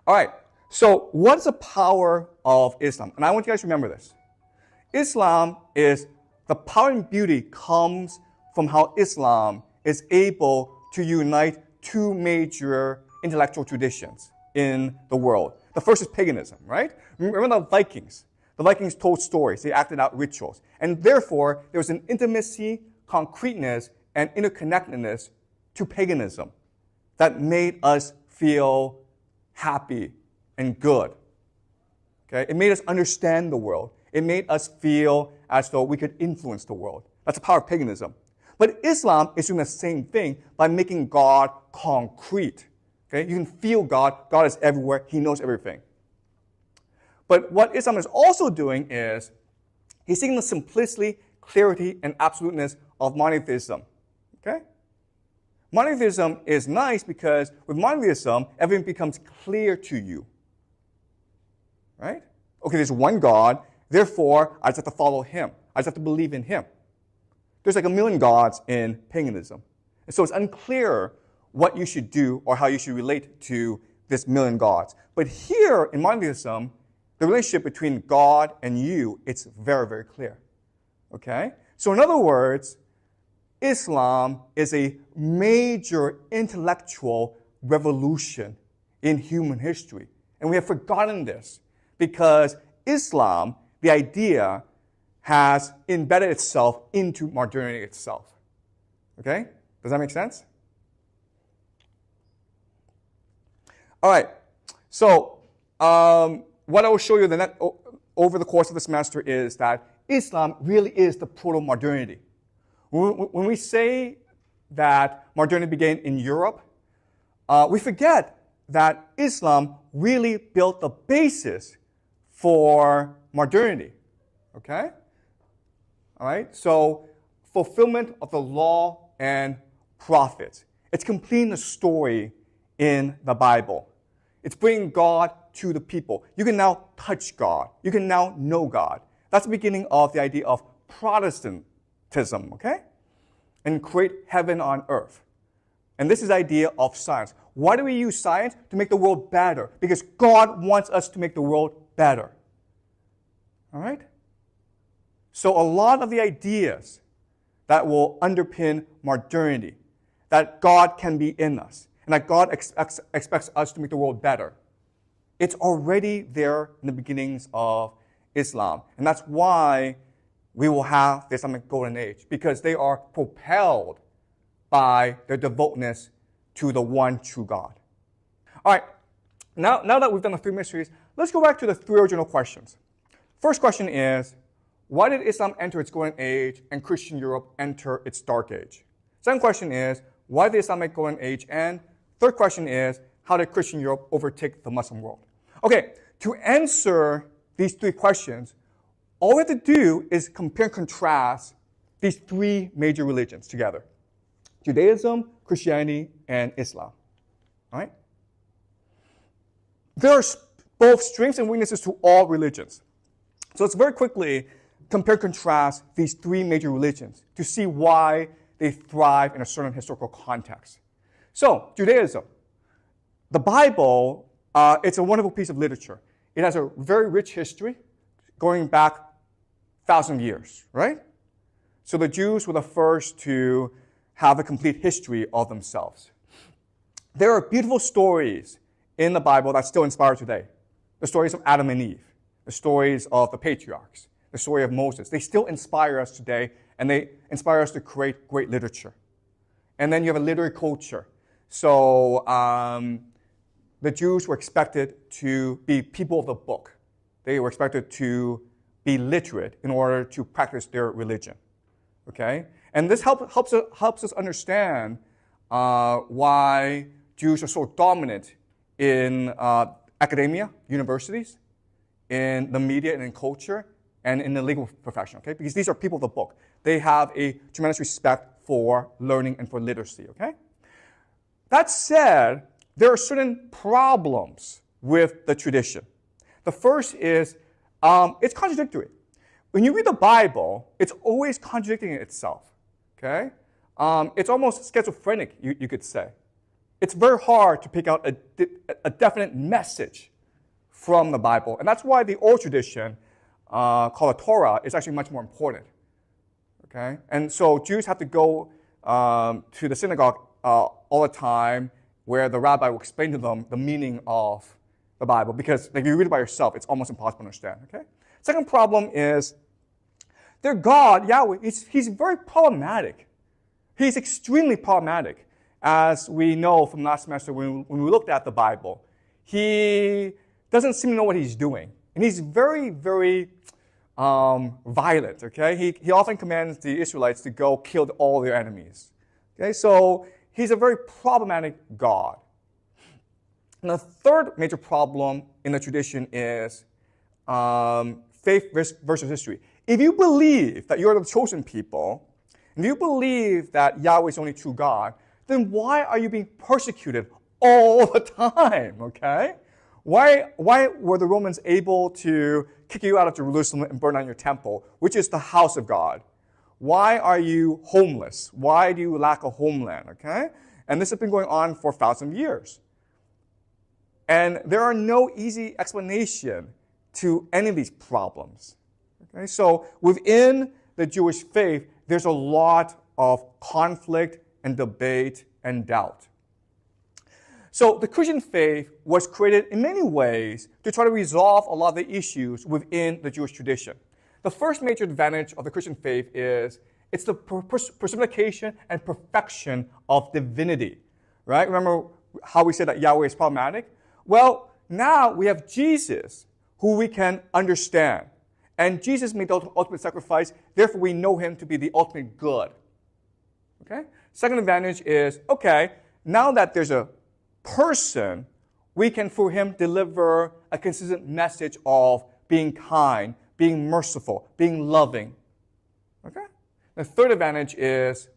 All right, so what's the power of Islam? And I want you guys to remember this. Islam is, the power and beauty comes from how Islam is able to unite two major intellectual traditions in the world. The first is paganism, right? Remember the Vikings? The Vikings told stories. They acted out rituals. And therefore, there was an intimacy, concreteness, and interconnectedness to paganism that made us feel happy and good. Okay? It made us understand the world. It made us feel as though we could influence the world. That's the power of paganism. But Islam is doing the same thing by making God concrete. Okay? You can feel God. God is everywhere. He knows everything. But what Islam is also doing is he's seeking the simplicity, clarity, and absoluteness of monotheism. Okay? Monotheism is nice because with monotheism, everything becomes clear to you. Right? Okay, there's one God, therefore I just have to follow him. I just have to believe in him. There's like a million gods in paganism. And so it's unclear what you should do or how you should relate to this million gods. But here in monotheism, the relationship between God and you, it's very, very clear. Okay? So in other words, Islam is a major intellectual revolution in human history. And we have forgotten this because Islam, the idea, has embedded itself into modernity itself. Okay? Does that make sense? All right. So, what I will show you over the course of the semester is that Islam really is the proto-modernity. When we say that modernity began in Europe, we forget that Islam really built the basis for modernity. Okay? All right? So, fulfillment of the law and prophets. It's completing the story in the Bible. It's bringing God to the people. You can now touch God. You can now know God. That's the beginning of the idea of Protestantism, okay? And create heaven on earth. And this is the idea of science. Why do we use science? To make the world better. Because God wants us to make the world better. All right? So a lot of the ideas that will underpin modernity, that God can be in us, and that God expects us to make the world better, it's already there in the beginnings of Islam. And that's why we will have the Islamic Golden Age, because they are propelled by their devoutness to the one true God. All right, now that we've done the three mysteries, let's go back to the three original questions. First question is, why did Islam enter its Golden Age and Christian Europe enter its Dark Age? Second question is, why did the Islamic Golden Age end? Third question is, how did Christian Europe overtake the Muslim world? Okay, to answer these three questions, all we have to do is compare and contrast these three major religions together. Judaism, Christianity, and Islam. All right? There are both strengths and weaknesses to all religions. So let's very quickly compare and contrast these three major religions to see why they thrive in a certain historical context. So, Judaism. The Bible, it's a wonderful piece of literature. It has a very rich history going back 1,000 years, right? So the Jews were the first to have a complete history of themselves. There are beautiful stories in the Bible that still inspire today. The stories of Adam and Eve, the stories of the patriarchs, the story of Moses. They still inspire us today, and they inspire us to create great literature. And then you have a literary culture. So the Jews were expected to be people of the book. They were expected to be literate in order to practice their religion. Okay? And this helps us understand why Jews are so dominant in academia, universities, in the media and in culture, and in the legal profession, okay? Because these are people of the book. They have a tremendous respect for learning and for literacy, okay? That said, there are certain problems with the tradition. The first is it's contradictory. When you read the Bible, it's always contradicting itself, okay? It's almost schizophrenic, you could say, it's very hard to pick out a definite message from the Bible. And that's why the oral tradition, called the Torah, is actually much more important. Okay? And so Jews have to go to the synagogue all the time, where the rabbi will explain to them the meaning of the Bible, because if you read it by yourself, it's almost impossible to understand. Okay? Second problem is their God, Yahweh, he's very problematic. He's extremely problematic, as we know from last semester when we looked at the Bible. He doesn't seem to know what he's doing, and he's very, very violent. Okay, he often commands the Israelites to go kill all their enemies. Okay, so he's a very problematic God. And the third major problem in the tradition is faith versus history. If you believe that you're the chosen people, and you believe that Yahweh is the only true God, then why are you being persecuted all the time, okay? Why were the Romans able to kick you out of Jerusalem and burn down your temple, which is the house of God? Why are you homeless? Why do you lack a homeland, okay? And this has been going on for 1,000 years. And there are no easy explanation to any of these problems. Okay? So within the Jewish faith, there's a lot of conflict and debate and doubt. So the Christian faith was created in many ways to try to resolve a lot of the issues within the Jewish tradition. The first major advantage of the Christian faith is it's the personification and perfection of divinity, right? Remember how we said that Yahweh is problematic? Well, now we have Jesus, who we can understand. And Jesus made the ultimate sacrifice, therefore we know him to be the ultimate good. Okay? Second advantage is, okay, now that there's a person, we can, through him, deliver a consistent message of being kind, being merciful, being loving. Okay? The third advantage is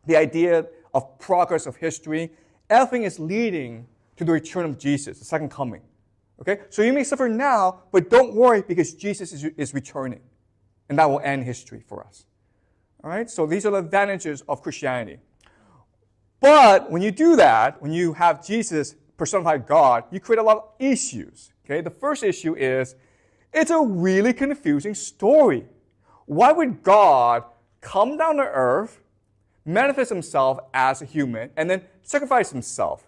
the idea of progress of history. Everything is leading to the return of Jesus, the second coming. Okay? So you may suffer now, but don't worry, because Jesus is returning. And that will end history for us. All right? So these are the advantages of Christianity. But when you do that, when you have Jesus personified God, you create a lot of issues. Okay? The first issue is, it's a really confusing story. Why would God come down to earth, manifest himself as a human, and then sacrifice himself?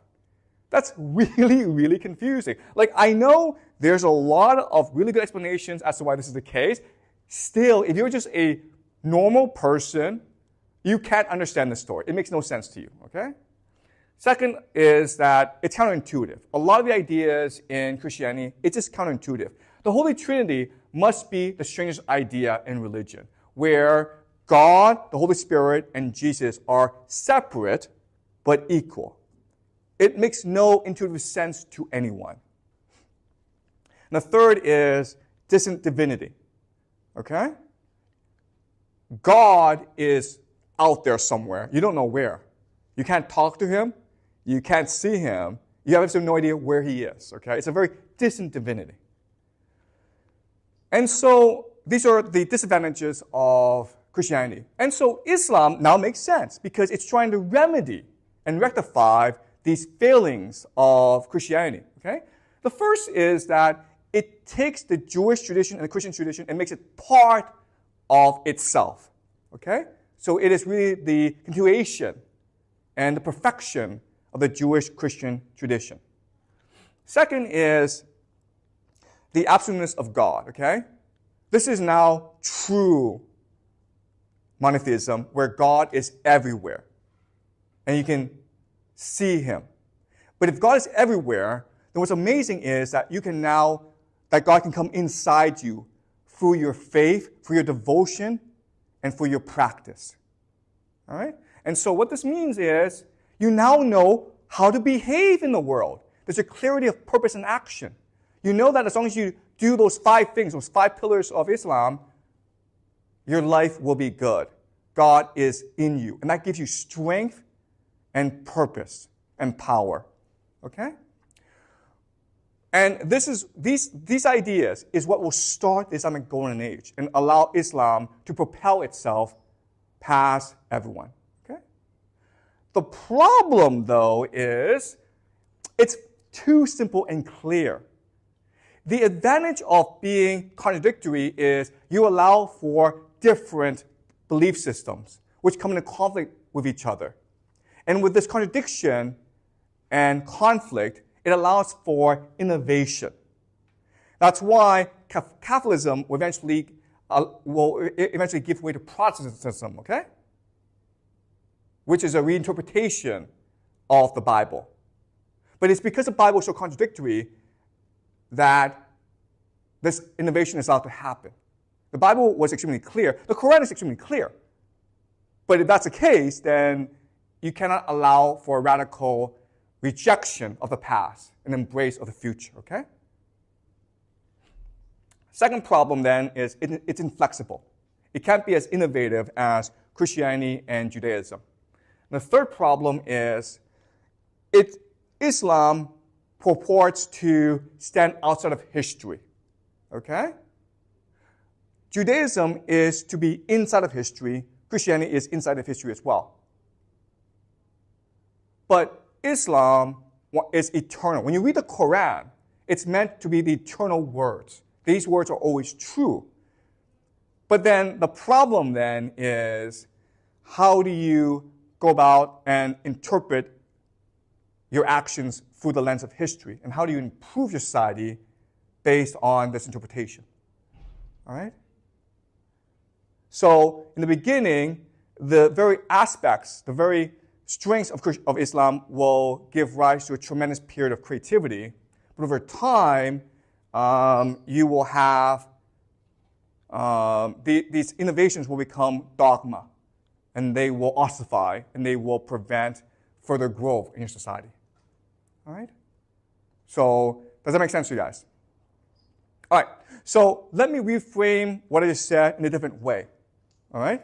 That's really, really confusing. Like, I know there's a lot of really good explanations as to why this is the case. Still, if you're just a normal person, you can't understand the story. It makes no sense to you, okay? Second is that it's counterintuitive. A lot of the ideas in Christianity, it's just counterintuitive. The Holy Trinity must be the strangest idea in religion, where God, the Holy Spirit, and Jesus are separate but equal. It makes no intuitive sense to anyone. And the third is distant divinity. Okay? God is out there somewhere. You don't know where. You can't talk to him. You can't see him. You have no idea where he is. Okay? It's a very distant divinity. And so these are the disadvantages of Christianity. And so Islam now makes sense because it's trying to remedy and rectify these failings of Christianity. Okay? The first is that it takes the Jewish tradition and the Christian tradition and makes it part of itself. Okay? So it is really the continuation and the perfection of the Jewish Christian tradition. Second is the absoluteness of God. Okay? This is now true monotheism, where God is everywhere. And you can see him. But if God is everywhere, then what's amazing is that that God can come inside you through your faith, through your devotion, and through your practice. All right? And so what this means is you now know how to behave in the world. There's a clarity of purpose and action. You know that as long as you do those 5 things, those 5 pillars of Islam, your life will be good. God is in you. And that gives you strength and purpose and power. Okay? And these ideas is what will start the Islamic golden age and allow Islam to propel itself past everyone. Okay? The problem, though, is it's too simple and clear. The advantage of being contradictory is you allow for different belief systems, which come into conflict with each other. And with this contradiction and conflict, it allows for innovation. That's why Catholicism will eventually give way to Protestantism, okay? Which is a reinterpretation of the Bible. But it's because the Bible is so contradictory that this innovation is allowed to happen. The Bible was extremely clear. The Quran is extremely clear. But if that's the case, then you cannot allow for a radical rejection of the past and embrace of the future, okay? Second problem, then, is it's inflexible. It can't be as innovative as Christianity and Judaism. And the third problem is Islam purports to stand outside of history, okay? Judaism is to be inside of history. Christianity is inside of history as well. But Islam is eternal. When you read the Quran, it's meant to be the eternal words. These words are always true. But then the problem then is, how do you go about and interpret your actions through the lens of history? And how do you improve your society based on this interpretation? All right? So in the beginning, the very aspects, the very strengths of Islam will give rise to a tremendous period of creativity. But over time, you will have these innovations will become dogma, and they will ossify, and they will prevent further growth in your society. All right? So does that make sense to you guys? All right. So let me reframe what I just said in a different way. All right?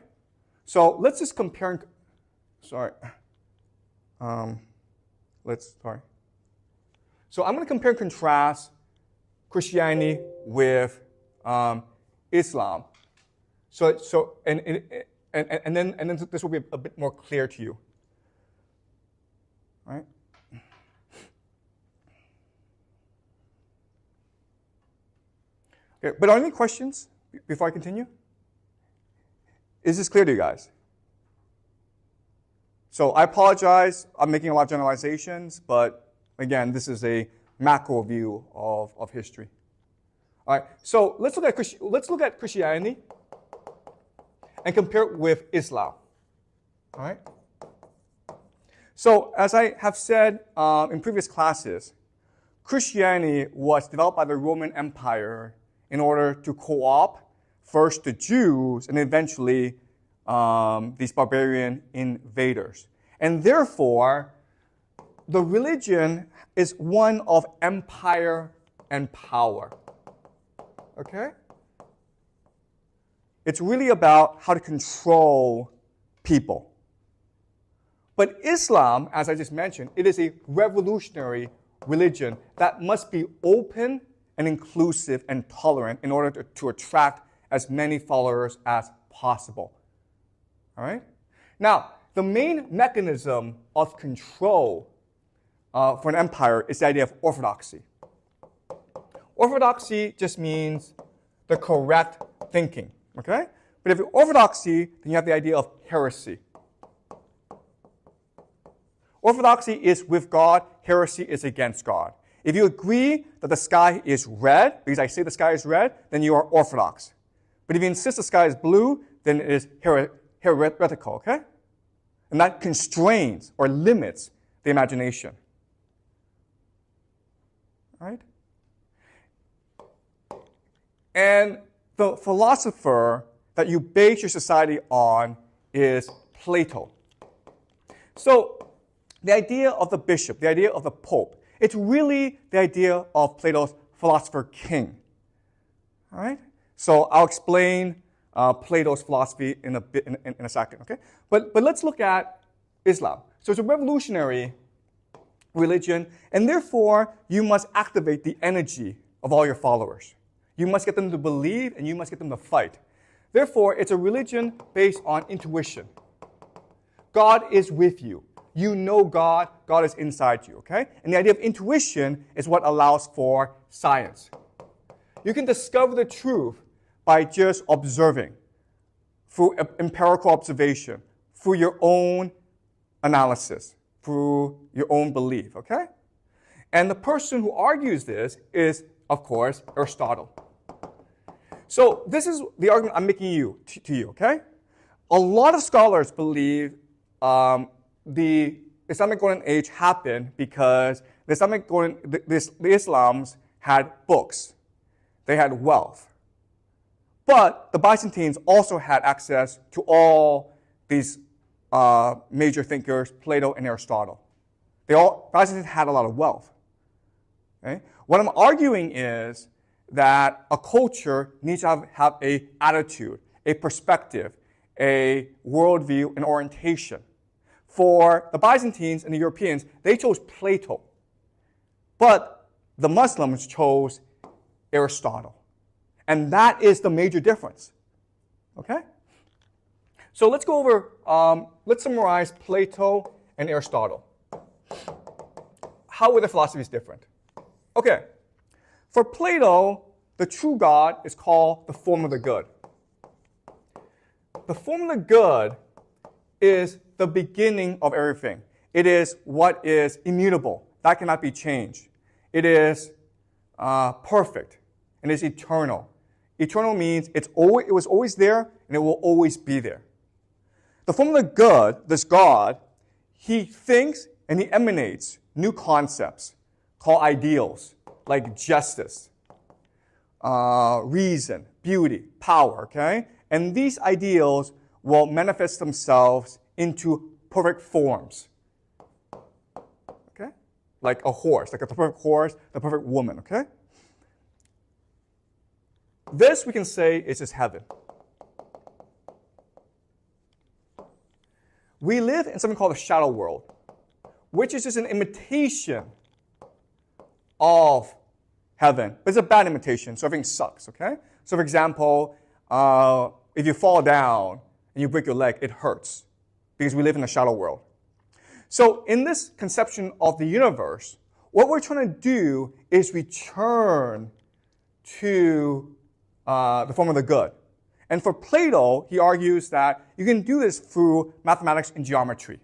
So let's just compare. Sorry. So I'm going to compare and contrast Christianity with Islam. And then this will be a bit more clear to you. All right? Okay, but are there any questions before I continue? Is this clear to you guys? So I apologize, I'm making a lot of generalizations, but again, this is a macro view of history. All right, so let's look at Christianity and compare it with Islam. All right? So as I have said in previous classes, Christianity was developed by the Roman Empire in order to co-opt first the Jews and eventually these barbarian invaders. And therefore, the religion is one of empire and power. Okay? It's really about how to control people. But Islam, as I just mentioned, it is a revolutionary religion that must be open and inclusive and tolerant in order to attract as many followers as possible. All right? Now, the main mechanism of control for an empire is the idea of orthodoxy. Orthodoxy just means the correct thinking, okay? But if you're orthodoxy, then you have the idea of heresy. Orthodoxy is with God, heresy is against God. If you agree that the sky is red, because I say the sky is red, then you are orthodox. But if you insist the sky is blue, then it is heretical, okay? And that constrains or limits the imagination. All right? And the philosopher that you base your society on is Plato. So the idea of the bishop, the idea of the pope, it's really the idea of Plato's philosopher king. All right? So I'll explain Plato's philosophy in a second, okay? But let's look at Islam. So it's a revolutionary religion, and therefore you must activate the energy of all your followers. You must get them to believe, and you must get them to fight. Therefore, it's a religion based on intuition. God is with you. You know God. God is inside you, okay? And the idea of intuition is what allows for science. You can discover the truth by just observing, through empirical observation, through your own analysis, through your own belief, okay? And the person who argues this is, of course, Aristotle. So this is the argument I'm making to you, okay? A lot of scholars believe the Islamic Golden Age happened because the Islams had books. They had wealth. But the Byzantines also had access to all these major thinkers, Plato and Aristotle. Byzantines had a lot of wealth. Okay? What I'm arguing is that a culture needs to have an attitude, a perspective, a worldview, an orientation. For the Byzantines and the Europeans, they chose Plato. But the Muslims chose Aristotle. And that is the major difference. Okay? So let's go over, let's summarize Plato and Aristotle. How were their philosophies different? Okay. For Plato, the true God is called the form of the good. The form of the good is the beginning of everything. It is what is immutable. That cannot be changed. It is perfect. And it's eternal. Eternal means it was always there and it will always be there. The form of the good, this God, he thinks and he emanates new concepts called ideals, like justice, reason, beauty, power, okay? And these ideals will manifest themselves into perfect forms, okay? Like a horse, like a perfect horse, the perfect woman, okay? This, we can say, is just heaven. We live in something called the shadow world, which is just an imitation of heaven. But it's a bad imitation, so everything sucks, okay? So for example, if you fall down and you break your leg, it hurts because we live in a shadow world. So in this conception of the universe, what we're trying to do is return to the form of the good. And for Plato, he argues that you can do this through mathematics and geometry.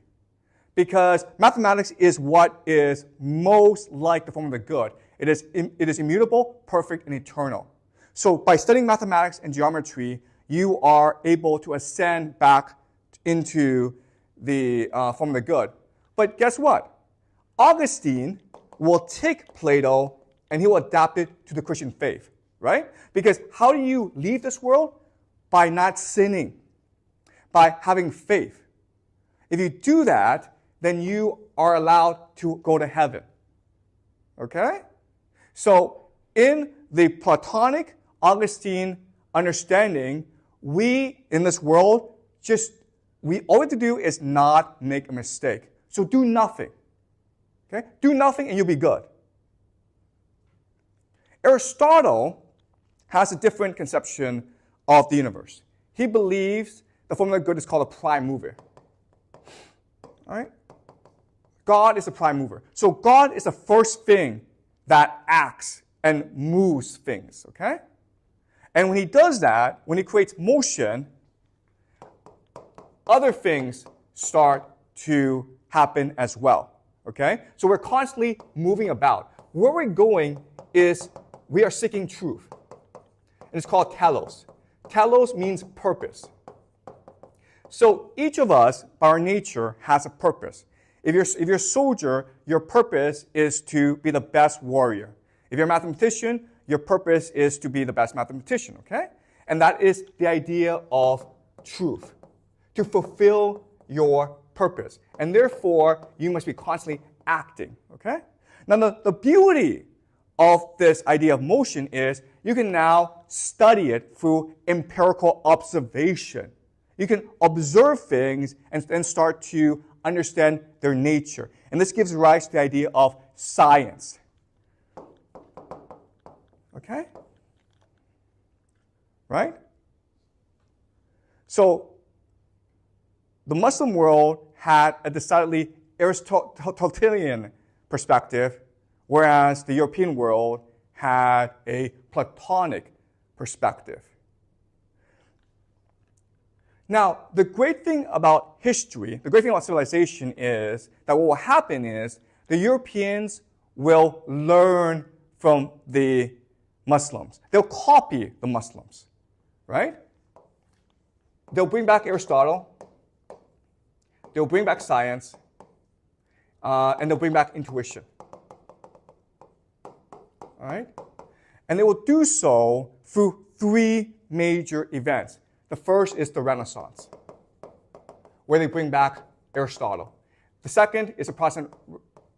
Because mathematics is what is most like the form of the good. It is immutable, perfect, and eternal. So by studying mathematics and geometry, you are able to ascend back into the form of the good. But guess what? Augustine will take Plato and he will adapt it to the Christian faith, right? Because how do you leave this world? By not sinning, by having faith. If you do that, then you are allowed to go to heaven. Okay? So in the Platonic Augustine understanding, we in this world all we have to do is not make a mistake. So do nothing. Okay? Do nothing and you'll be good. Aristotle has a different conception of the universe. He believes the form of the good is called a prime mover. All right? God is the prime mover. So God is the first thing that acts and moves things, okay? And when he does that, when he creates motion, other things start to happen as well, okay? So we're constantly moving about. Where we're going is we are seeking truth. And it's called telos. Telos means purpose. So each of us, by our nature, has a purpose. If you're a soldier, your purpose is to be the best warrior. If you're a mathematician, your purpose is to be the best mathematician, okay? And that is the idea of truth, to fulfill your purpose. And therefore, you must be constantly acting, okay? Now, the beauty of this idea of motion is you can now study it through empirical observation. You can observe things and then start to understand their nature. And this gives rise to the idea of science. Okay? Right? So, the Muslim world had a decidedly Aristotelian perspective, whereas the European world had a Platonic perspective. Now, the great thing about history, the great thing about civilization is that what will happen is the Europeans will learn from the Muslims. They'll copy the Muslims, right? They'll bring back Aristotle. They'll bring back science. And they'll bring back intuition. All right? And they will do so through three major events. The first is the Renaissance, where they bring back Aristotle. The second is the Protestant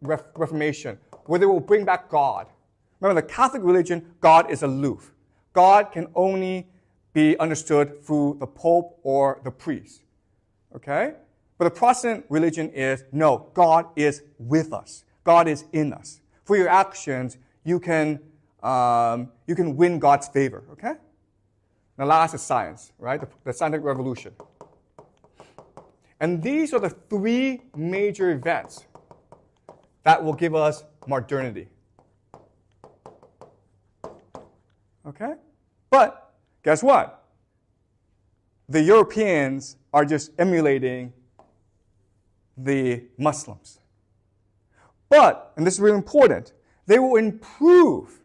Reformation, where they will bring back God. Remember, the Catholic religion, God is aloof. God can only be understood through the Pope or the priest. Okay? But the Protestant religion is, no, God is with us. God is in us. For your actions, you can win God's favor. Okay? Now, last is science, right? The scientific revolution. And these are the three major events that will give us modernity. Okay? But guess what? The Europeans are just emulating the Muslims. But, and this is really important, they will improve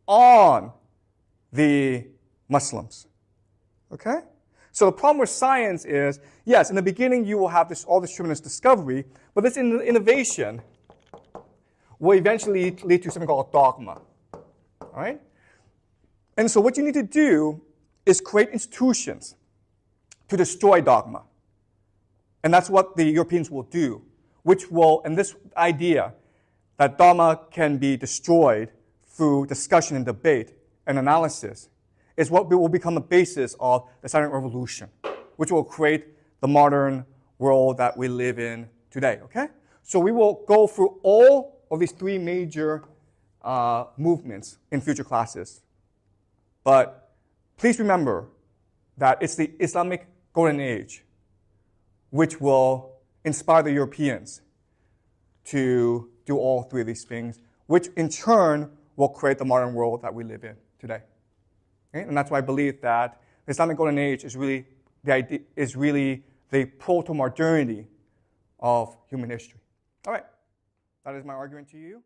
on the Muslims. Okay? So the problem with science is, yes, in the beginning you will have all this tremendous discovery, but this innovation will eventually lead to something called dogma. All right? And so what you need to do is create institutions to destroy dogma. And that's what the Europeans will do, which will, and this idea that dogma can be destroyed through discussion and debate and analysis is what will become the basis of the scientific revolution, which will create the modern world that we live in today, okay? So we will go through all of these three major movements in future classes. But please remember that it's the Islamic Golden Age which will inspire the Europeans to do all three of these things, which in turn will create the modern world that we live in today. Okay? And that's why I believe that the Islamic Golden Age is really the proto-modernity of human history. All right, that is my argument to you.